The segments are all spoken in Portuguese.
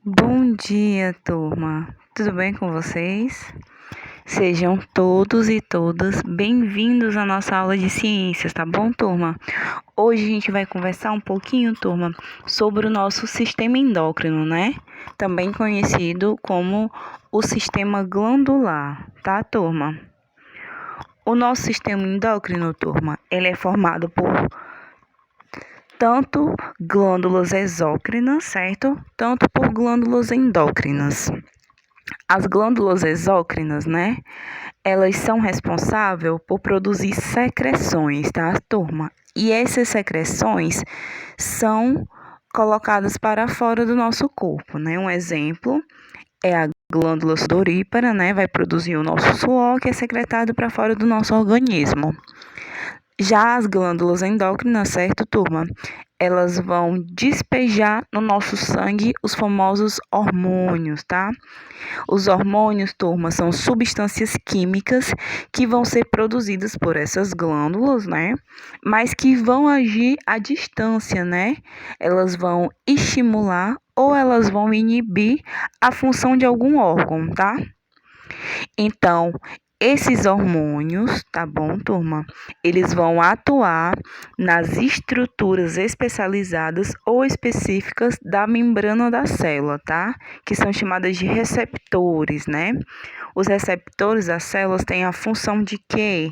Bom dia, turma. Tudo bem com vocês? Sejam todos e todas bem-vindos à nossa aula de ciências, tá bom, turma? Hoje a gente vai conversar um pouquinho, turma, sobre o nosso sistema endócrino, né? Também conhecido como o sistema glandular, tá, turma? O nosso sistema endócrino, turma, ele é formado por tanto glândulas exócrinas, certo? Tanto por glândulas endócrinas. As glândulas exócrinas, né? Elas são responsáveis por produzir secreções, tá, turma? E essas secreções são colocadas para fora do nosso corpo, né? Um exemplo é a glândula sudorípara, né? Vai produzir o nosso suor, que é secretado para fora do nosso organismo. Já as glândulas endócrinas, certo, turma? Elas vão despejar no nosso sangue os famosos hormônios, tá? Os hormônios, turma, são substâncias químicas que vão ser produzidas por essas glândulas, né? Mas que vão agir à distância, né? Elas vão estimular ou elas vão inibir a função de algum órgão, tá? Então, esses hormônios, tá bom, turma? Eles vão atuar nas estruturas especializadas ou específicas da membrana da célula, tá? Que são chamadas de receptores, né? Os receptores das células têm a função de quê?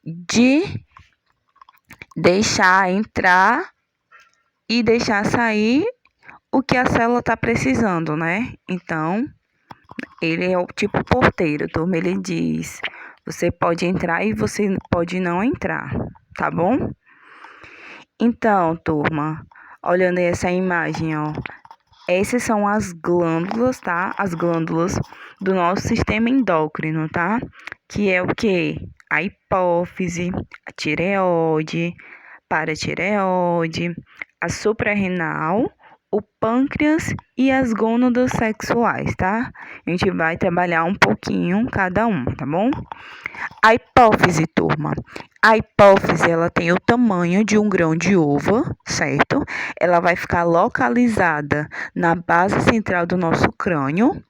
De deixar entrar e deixar sair o que a célula está precisando, né? Então, ele é o tipo porteiro, turma. Ele diz: você pode entrar e você pode não entrar, tá bom? Então, turma, olhando essa imagem, ó. Essas são as glândulas, tá? As glândulas do nosso sistema endócrino, tá? Que é o quê? A hipófise, a tireoide, paratireoide, a suprarrenal, o pâncreas e as gônadas sexuais, tá? A gente vai trabalhar um pouquinho cada uma, tá bom? A hipófise, turma. A hipófise, ela tem o tamanho de um grão de uva, certo? Ela vai ficar localizada na base central do nosso crânio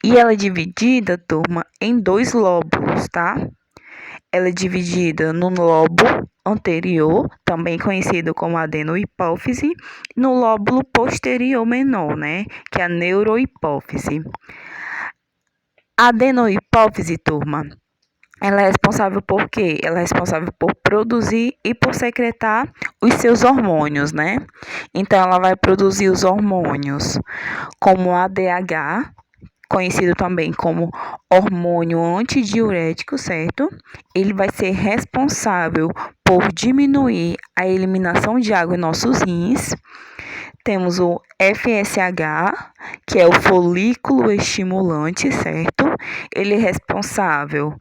e ela é dividida, turma, em dois lóbulos, tá? Ela é dividida no lobo anterior, também conhecido como adenohipófise, no lóbulo posterior menor, né? Que é a neurohipófise. A adenohipófise, turma, ela é responsável por quê? Ela é responsável por produzir e por secretar os seus hormônios, né? Então, ela vai produzir os hormônios como o ADH, conhecido também como hormônio antidiurético, certo? Ele vai ser responsável por diminuir a eliminação de água em nossos rins. Temos o FSH, que é o folículo estimulante, certo? Ele é responsável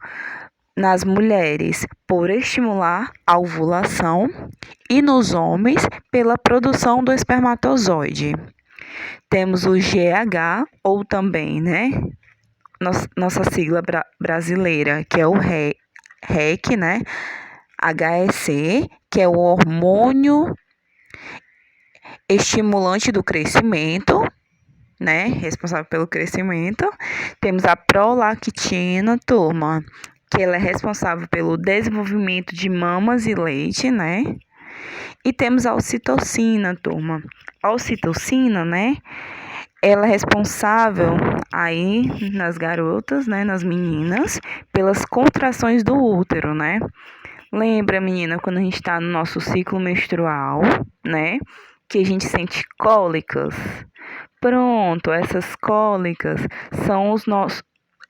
nas mulheres por estimular a ovulação e nos homens pela produção do espermatozoide. Temos o GH, ou também, né, nossa sigla brasileira, que é o REC, né, HEC, que é o hormônio estimulante do crescimento, né, responsável pelo crescimento. Temos a prolactina, turma, que ela é responsável pelo desenvolvimento de mamas e leite, né? E temos a ocitocina, turma. A ocitocina, né? Ela é responsável aí nas garotas, né, nas meninas, pelas contrações do útero, né? Lembra, menina, quando a gente está no nosso ciclo menstrual, né? Que a gente sente cólicas. Pronto, essas cólicas são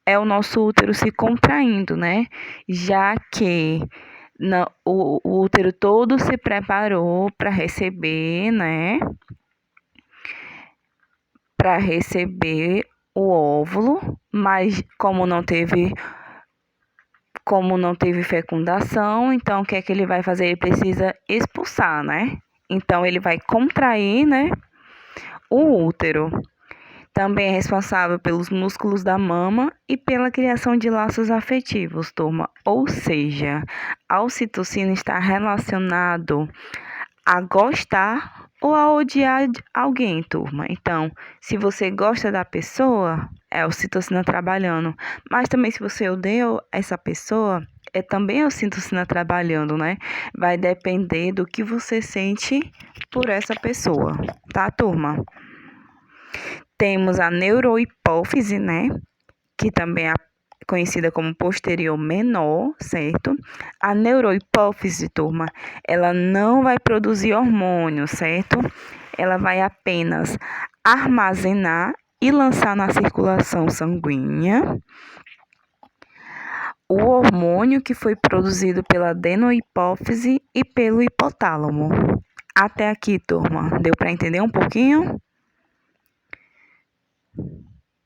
é o nosso útero se contraindo, né? Já que o útero todo se preparou para receber, né? Para receber o óvulo, mas como não teve fecundação, então o que é que ele vai fazer? Ele precisa expulsar, né? Então ele vai contrair, né, o útero. Também é responsável pelos músculos da mama e pela criação de laços afetivos, turma. Ou seja, a ocitocina está relacionado a gostar ou a odiar alguém, turma. Então, se você gosta da pessoa, é a ocitocina trabalhando. Mas também se você odeia essa pessoa, é também a ocitocina trabalhando, né? Vai depender do que você sente por essa pessoa, tá, turma? Temos a neurohipófise, né? Que também é conhecida como posterior menor, certo? A neurohipófise, turma, ela não vai produzir hormônio, certo? Ela vai apenas armazenar e lançar na circulação sanguínea o hormônio que foi produzido pela adenohipófise e pelo hipotálamo. Até aqui, turma, deu para entender um pouquinho?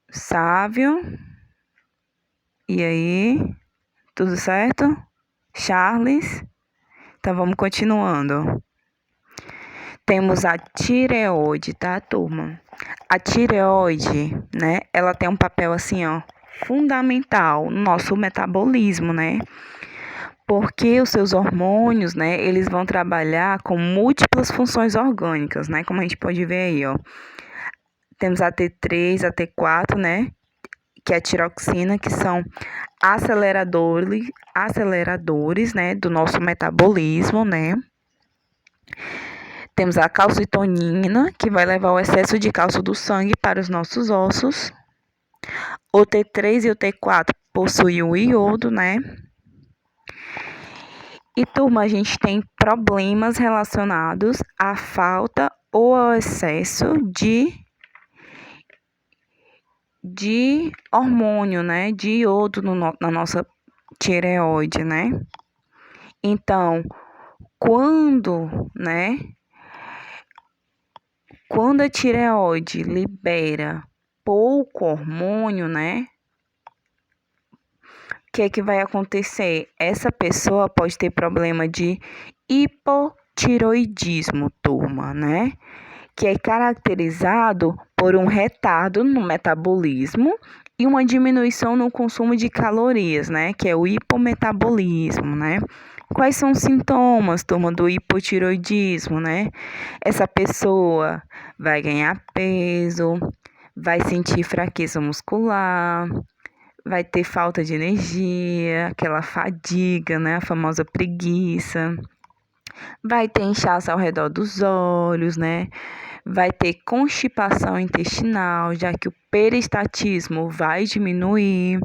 Sávio? E aí? Tudo certo? Charles? Então vamos continuando. Temos a tireoide, tá, turma? A tireoide, né? Ela tem um papel assim, ó, fundamental no nosso metabolismo, né? Porque os seus hormônios, né, eles vão trabalhar com múltiplas funções orgânicas, né? Como a gente pode ver aí, ó. Temos a T3, a T4, né? Que é a tiroxina, que são aceleradores, né, do nosso metabolismo, né? Temos a calcitonina, que vai levar o excesso de cálcio do sangue para os nossos ossos. O T3 e o T4 possuem o iodo, né? E, turma, a gente tem problemas relacionados à falta ou ao excesso de hormônio, né? De iodo na nossa tireoide, né? Então, quando, né? Quando a tireoide libera pouco hormônio, né? O que vai acontecer? Essa pessoa pode ter problema de hipotiroidismo, turma, né? Que é caracterizado por um retardo no metabolismo e uma diminuição no consumo de calorias, né? Que é o hipometabolismo, né? Quais são os sintomas, turma, do hipotiroidismo, né? Essa pessoa vai ganhar peso, vai sentir fraqueza muscular, vai ter falta de energia, aquela fadiga, né? A famosa preguiça. Vai ter inchaço ao redor dos olhos, né? Vai ter constipação intestinal, já que o peristatismo vai diminuir,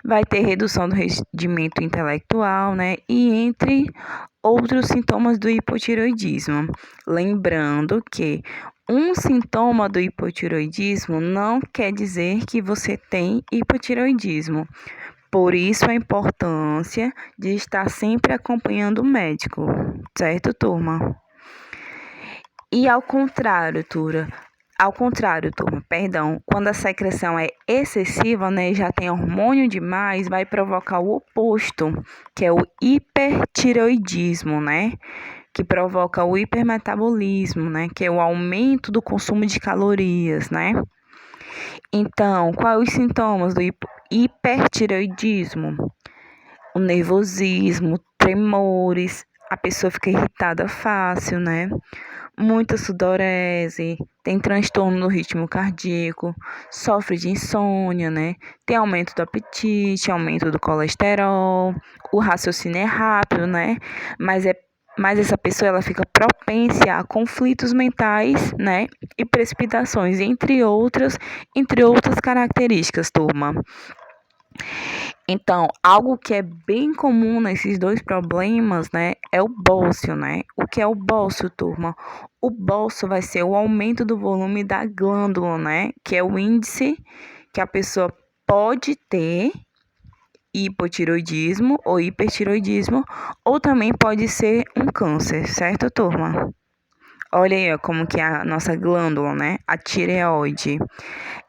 vai ter redução do rendimento intelectual, né? E entre outros sintomas do hipotireoidismo. Lembrando que um sintoma do hipotireoidismo não quer dizer que você tem hipotireoidismo. Por isso a importância de estar sempre acompanhando o médico, certo, turma? E ao contrário, turma, quando a secreção é excessiva, né, já tem hormônio demais, vai provocar o oposto, que é o hipertireoidismo, né? Que provoca o hipermetabolismo, né? Que é o aumento do consumo de calorias, né? Então, quais os sintomas do hipertireoidismo? O nervosismo, tremores, a pessoa fica irritada fácil, né? Muita sudorese, tem transtorno no ritmo cardíaco, sofre de insônia, né? Tem aumento do apetite, aumento do colesterol, o raciocínio é rápido, né? Mas essa pessoa ela fica propensa a conflitos mentais, né? E precipitações, entre outras características, turma. Então, algo que é bem comum nesses dois problemas, né, é o bócio, né? O que é o bócio, turma? O bócio vai ser o aumento do volume da glândula, né? Que é o índice que a pessoa pode ter hipotiroidismo ou hipertiroidismo, ou também pode ser um câncer, certo, turma? Olha aí, ó, como que é a nossa glândula, né? A tireoide.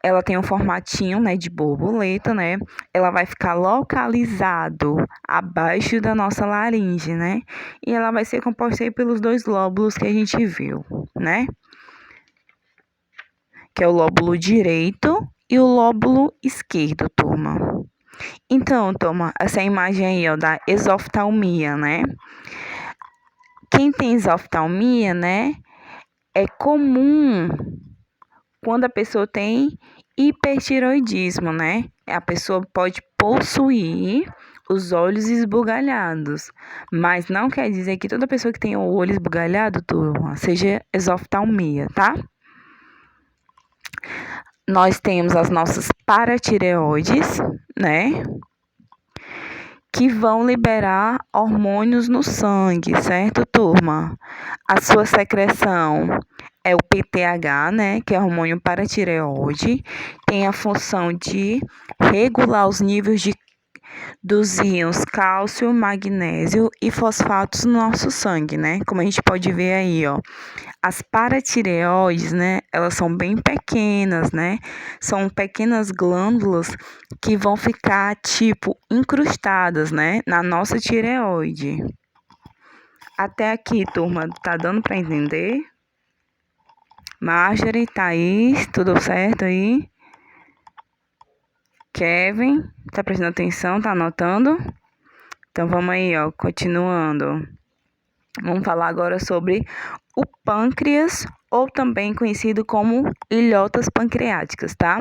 Ela tem um formatinho, né, de borboleta, né? Ela vai ficar localizado abaixo da nossa laringe, né? E ela vai ser composta aí pelos dois lóbulos que a gente viu, né? Que é o lóbulo direito e o lóbulo esquerdo, turma. Então, turma, essa imagem aí, ó, da exoftalmia, né? Quem tem exoftalmia, né? É comum quando a pessoa tem hipertiroidismo, né? A pessoa pode possuir os olhos esbugalhados, mas não quer dizer que toda pessoa que tem o olho esbugalhado, turma, seja exoftalmia, tá? Nós temos as nossas paratireoides, né? Que vão liberar hormônios no sangue, certo, turma? A sua secreção é o PTH, né, que é o hormônio paratireoide, tem a função de regular os níveis dos íons cálcio, magnésio e fosfatos no nosso sangue, né? Como a gente pode ver aí, ó. As paratireoides, né, elas são bem pequenas, né? São pequenas glândulas que vão ficar, tipo, incrustadas, né, na nossa tireoide. Até aqui, turma, tá dando para entender? Marjorie, Thaís, tudo certo aí? Kevin, tá prestando atenção, tá anotando? Então vamos aí, ó, continuando. Vamos falar agora sobre o pâncreas, ou também conhecido como ilhotas pancreáticas, tá?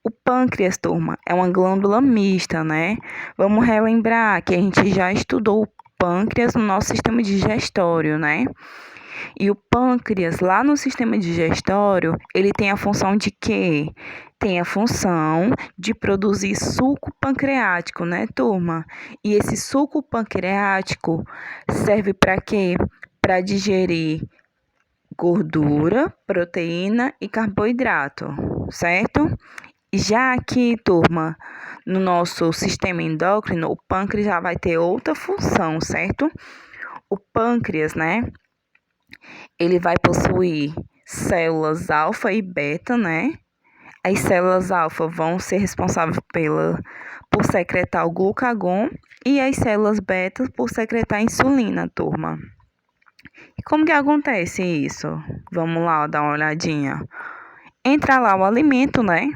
O pâncreas, turma, é uma glândula mista, né? Vamos relembrar que a gente já estudou o pâncreas no nosso sistema digestório, né? E o pâncreas, lá no sistema digestório, ele tem a função de quê? Tem a função de produzir suco pancreático, né, turma? E esse suco pancreático serve para quê? Para digerir gordura, proteína e carboidrato, certo? Já aqui, turma, no nosso sistema endócrino, o pâncreas já vai ter outra função, certo? O pâncreas, né? Ele vai possuir células alfa e beta, né? As células alfa vão ser responsáveis por secretar o glucagon e as células beta por secretar a insulina, turma. E como que acontece isso? Vamos lá, dar uma olhadinha. Entra lá o alimento, né?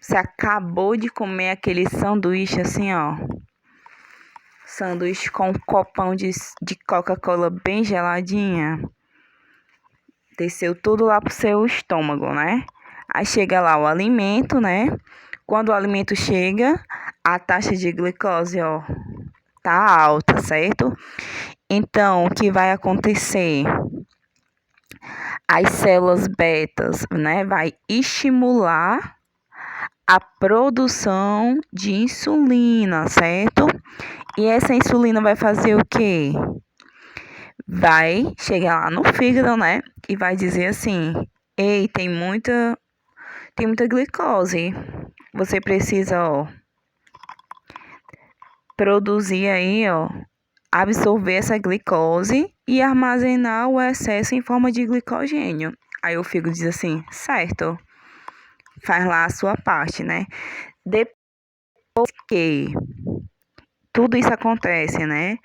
Você acabou de comer aquele sanduíche assim, ó. Sanduíche com um copão de Coca-Cola bem geladinha. Desceu tudo lá pro seu estômago, né? Aí chega lá o alimento, né? Quando o alimento chega, a taxa de glicose, ó, tá alta, certo? Então, o que vai acontecer? As células betas, né, vai estimular a produção de insulina, certo? E essa insulina vai fazer o quê? Vai chegar lá no fígado, né? E vai dizer assim: ei, tem muita glicose. Você precisa, ó, produzir aí, ó, absorver essa glicose e armazenar o excesso em forma de glicogênio. Aí o fígado diz assim: certo, faz lá a sua parte, né? Depois que tudo isso acontece, né?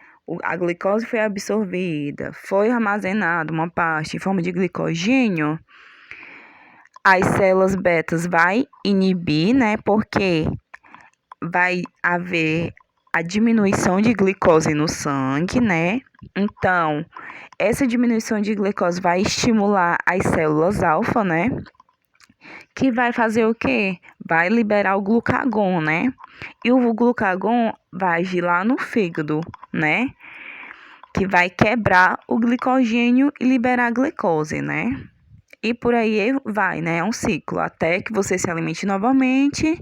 A glicose foi absorvida, foi armazenada uma parte em forma de glicogênio. As células betas vai inibir, né? Porque vai haver a diminuição de glicose no sangue, né? Então, essa diminuição de glicose vai estimular as células alfa, né? Que vai fazer o quê? Vai liberar o glucagon, né? E o glucagon vai agir lá no fígado, né? Que vai quebrar o glicogênio e liberar a glicose, né? E por aí vai, né? É um ciclo, até que você se alimente novamente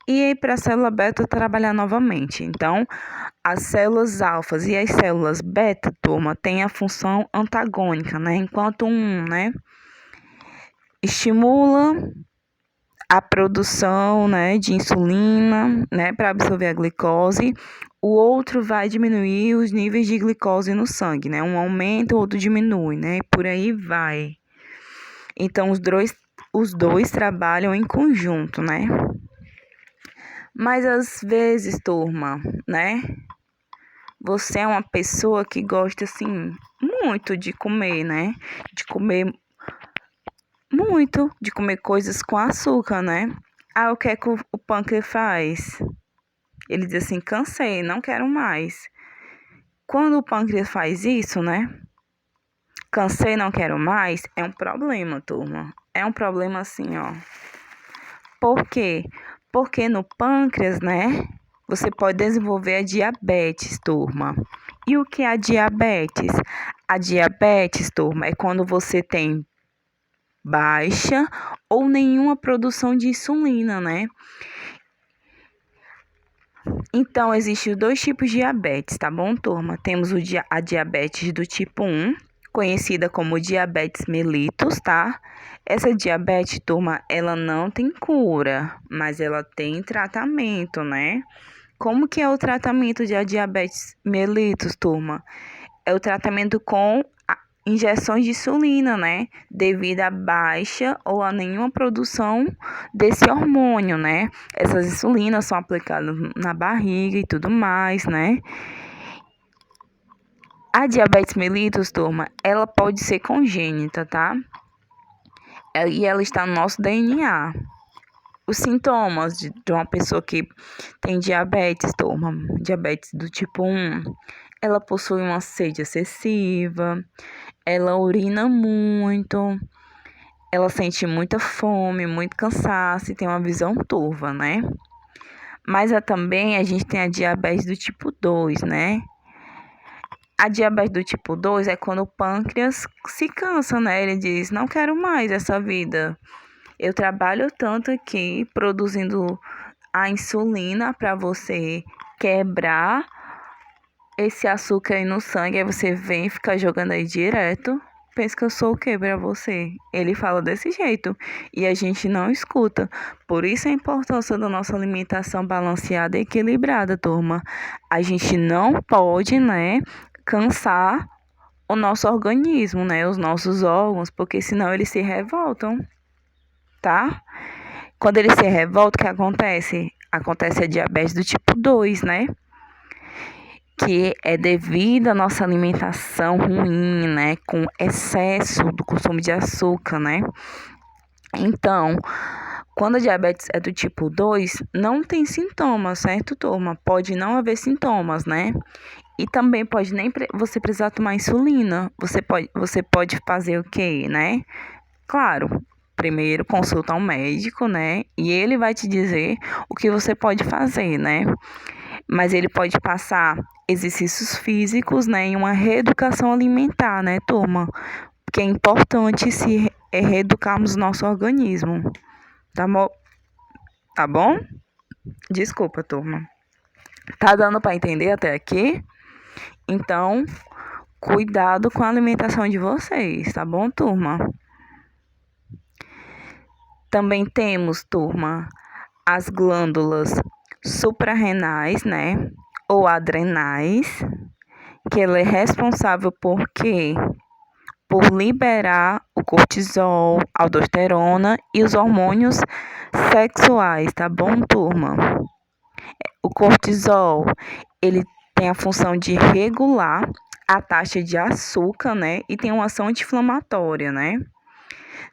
e aí para a célula beta trabalhar novamente. Então, as células alfas e as células beta, turma, têm a função antagônica, né? Enquanto um, né, estimula a produção, né, de insulina, né, para absorver a glicose, o outro vai diminuir os níveis de glicose no sangue, né? Um aumenta, o outro diminui, né? E por aí vai. Então, os dois trabalham em conjunto, né? Mas às vezes, turma, né? Você é uma pessoa que gosta, assim, muito de comer, né? De comer muito, de comer coisas com açúcar, né? Ah, o que é que o pâncreas faz? Ele diz assim, cansei, não quero mais. Quando o pâncreas faz isso, né? cansei, não quero mais, é um problema, turma. É um problema assim, ó. Por quê? Porque no pâncreas, né, você pode desenvolver a diabetes, turma. E o que é a diabetes? A diabetes, turma, é quando você tem baixa ou nenhuma produção de insulina, né? Então, existem dois tipos de diabetes, tá bom, turma? Temos a diabetes do tipo 1, conhecida como diabetes mellitus, tá? Essa diabetes, turma, ela não tem cura, mas ela tem tratamento, né? Como que é o tratamento de diabetes mellitus, turma? É o tratamento com injeções de insulina, né? Devido à baixa ou a nenhuma produção desse hormônio, né? Essas insulinas são aplicadas na barriga e tudo mais, né? A diabetes mellitus, turma, ela pode ser congênita, tá? E ela está no nosso DNA. Os sintomas de uma pessoa que tem diabetes, turma, diabetes do tipo 1, ela possui uma sede excessiva, ela urina muito, ela sente muita fome, muito cansaço e tem uma visão turva, né? Mas também a gente tem a diabetes do tipo 2, né? A diabetes do tipo 2 é quando o pâncreas se cansa, né? Ele diz, não quero mais essa vida. Eu trabalho tanto aqui produzindo a insulina para você quebrar esse açúcar aí no sangue, aí você vem e fica jogando aí direto. Pensa que eu sou o quê pra você? Ele fala desse jeito e a gente não escuta. Por isso a importância da nossa alimentação balanceada e equilibrada, turma. A gente não pode, né, cansar o nosso organismo, né, os nossos órgãos, porque senão eles se revoltam, tá? Quando eles se revoltam, o que acontece? Acontece a diabetes do tipo 2, né? Que é devido à nossa alimentação ruim, né? Com excesso do consumo de açúcar, né? Então, quando a diabetes é do tipo 2, não tem sintomas, certo, turma? Pode não haver sintomas, né? E também pode nem você precisar tomar insulina. Você pode fazer o quê, né? Claro, primeiro consulta um médico, né? E ele vai te dizer o que você pode fazer, né? Mas ele pode passar exercícios físicos, né? E uma reeducação alimentar, né, turma? Porque é importante se reeducarmos o nosso organismo. Tá, tá bom? Desculpa, turma. Tá dando para entender até aqui? Então, cuidado com a alimentação de vocês, tá bom, turma? Também temos, turma, as glândulas suprarrenais, né? Ou adrenais, que ela é responsável por quê? Por liberar o cortisol, a aldosterona e os hormônios sexuais, tá bom, turma? O cortisol, ele tem a função de regular a taxa de açúcar, né? E tem uma ação anti-inflamatória, né?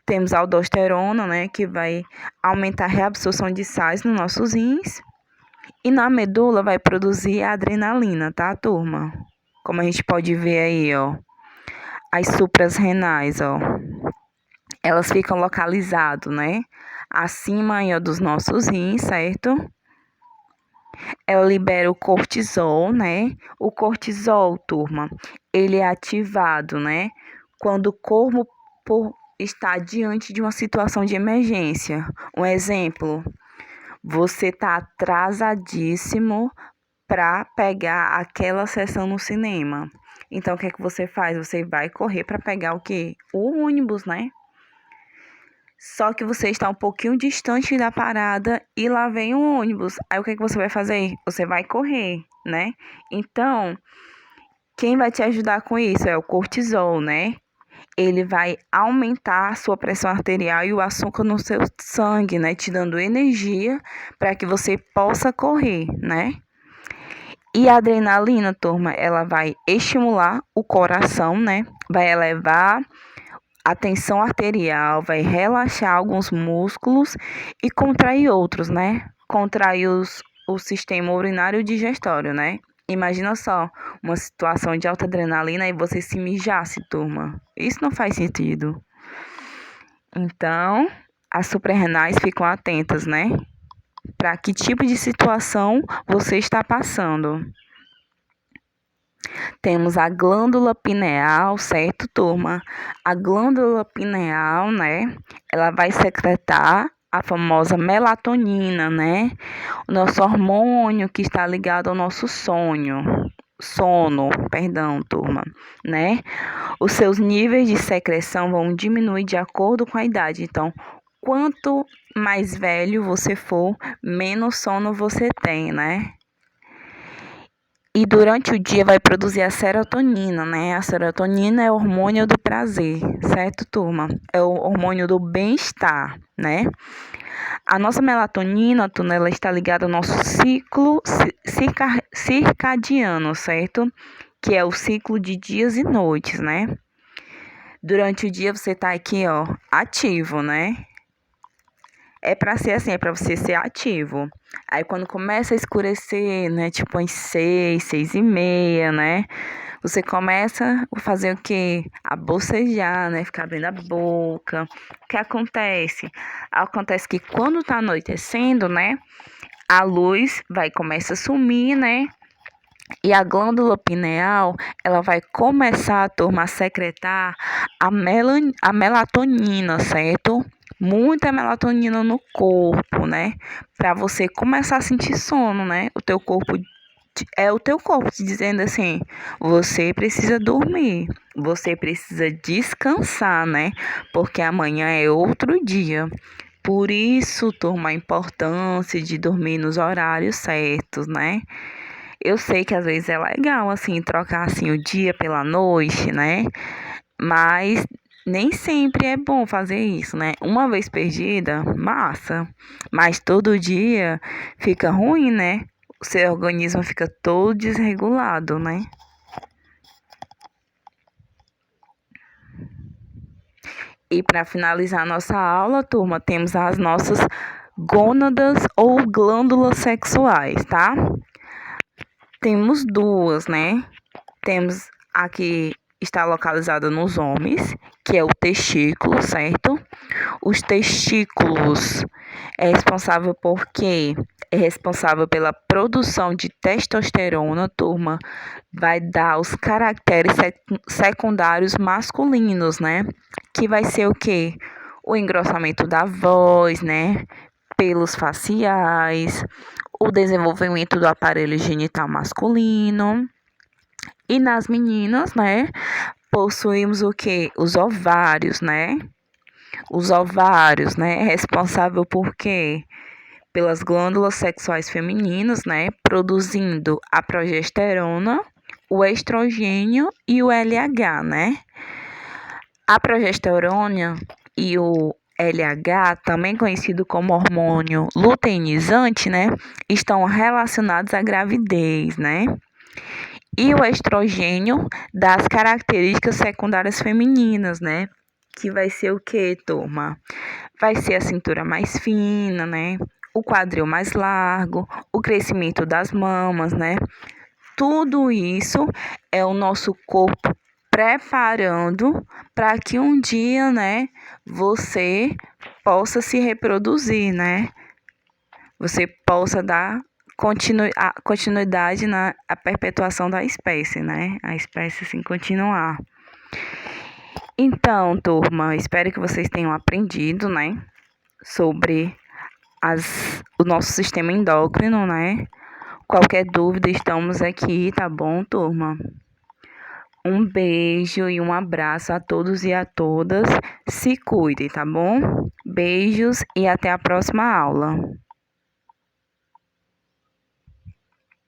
Temos a aldosterona, né? Que vai aumentar a reabsorção de sais nos nossos rins. E na medula vai produzir a adrenalina, tá, turma? Como a gente pode ver aí, ó. As supras renais, ó. Elas ficam localizadas, né? Acima aí, ó, dos nossos rins, certo? Ela libera o cortisol, né? O cortisol, turma, ele é ativado, né? Quando o corpo está diante de uma situação de emergência. Um exemplo, você está atrasadíssimo para pegar aquela sessão no cinema. Então, o que é que você faz? Você vai correr para pegar o quê? O ônibus, né? Só que você está um pouquinho distante da parada e lá vem o ônibus. Aí o que é que você vai fazer? Você vai correr, né? Então, quem vai te ajudar com isso é o cortisol, né? Ele vai aumentar a sua pressão arterial e o açúcar no seu sangue, né? Te dando energia para que você possa correr, né? E a adrenalina, turma, ela vai estimular o coração, né? Vai elevar a tensão arterial, vai relaxar alguns músculos e contrair outros, né? Contrair o sistema urinário e digestório, né? Imagina só, uma situação de alta adrenalina e você se mijasse, turma. Isso não faz sentido. Então, as suprarrenais ficam atentas, né? Para que tipo de situação você está passando. Temos a glândula pineal, certo, turma? A glândula pineal, né? Ela vai secretar a famosa melatonina, né? O nosso hormônio que está ligado ao nosso sono, perdão, turma, né? Os seus níveis de secreção vão diminuir de acordo com a idade. Então, quanto mais velho você for, menos sono você tem, né? E durante o dia vai produzir a serotonina, né? A serotonina é o hormônio do prazer, certo, turma? É o hormônio do bem-estar, né? A nossa melatonina, turma, ela está ligada ao nosso ciclo circadiano, certo? Que é o ciclo de dias e noites, né? Durante o dia você tá aqui, ó, ativo, né? É pra ser assim, é pra você ser ativo. Aí quando começa a escurecer, né? Tipo às 6, 6:30, né? Você começa a fazer o quê? A bocejar, né? Ficar abrindo a boca. O que acontece? Acontece que quando tá anoitecendo, né? A luz vai começar a sumir, né? E a glândula pineal, ela vai começar, turma, a secretar a melatonina, certo? Muita melatonina no corpo, né? Para você começar a sentir sono, né? O teu corpo te dizendo assim: você precisa dormir, você precisa descansar, né? Porque amanhã é outro dia. Por isso, turma, a importância de dormir nos horários certos, né? Eu sei que às vezes é legal, assim, trocar assim o dia pela noite, né? Mas nem sempre é bom fazer isso, né? Uma vez perdida, massa. Mas todo dia fica ruim, né? O seu organismo fica todo desregulado, né? E para finalizar a nossa aula, turma, temos as nossas gônadas ou glândulas sexuais, tá? Temos duas, né? Temos a que está localizada nos homens, que é o testículo, certo? Os testículos é responsável por quê? É responsável pela produção de testosterona, turma. Vai dar os caracteres secundários masculinos, né? Que vai ser o quê? O engrossamento da voz, né? Pelos faciais, o desenvolvimento do aparelho genital masculino. E nas meninas, né, possuímos o quê? Os ovários, né? Os ovários, né, responsável por quê? Pelas glândulas sexuais femininas, né, produzindo a progesterona, o estrogênio e o LH, né? A progesterona e o LH, também conhecido como hormônio luteinizante, né, estão relacionados à gravidez, né? E o estrogênio das características secundárias femininas, né? Que vai ser o que, turma? Vai ser a cintura mais fina, né? O quadril mais largo, o crescimento das mamas, né? Tudo isso é o nosso corpo preparando para que um dia, né, você possa se reproduzir, né? Você possa dar continuidade na a perpetuação da espécie, né? A espécie assim continuar. Então, turma, espero que vocês tenham aprendido, né, sobre o nosso sistema endócrino, né? Qualquer dúvida, estamos aqui, tá bom, turma? Um beijo e um abraço a todos e a todas. Se cuidem, tá bom? Beijos e até a próxima aula.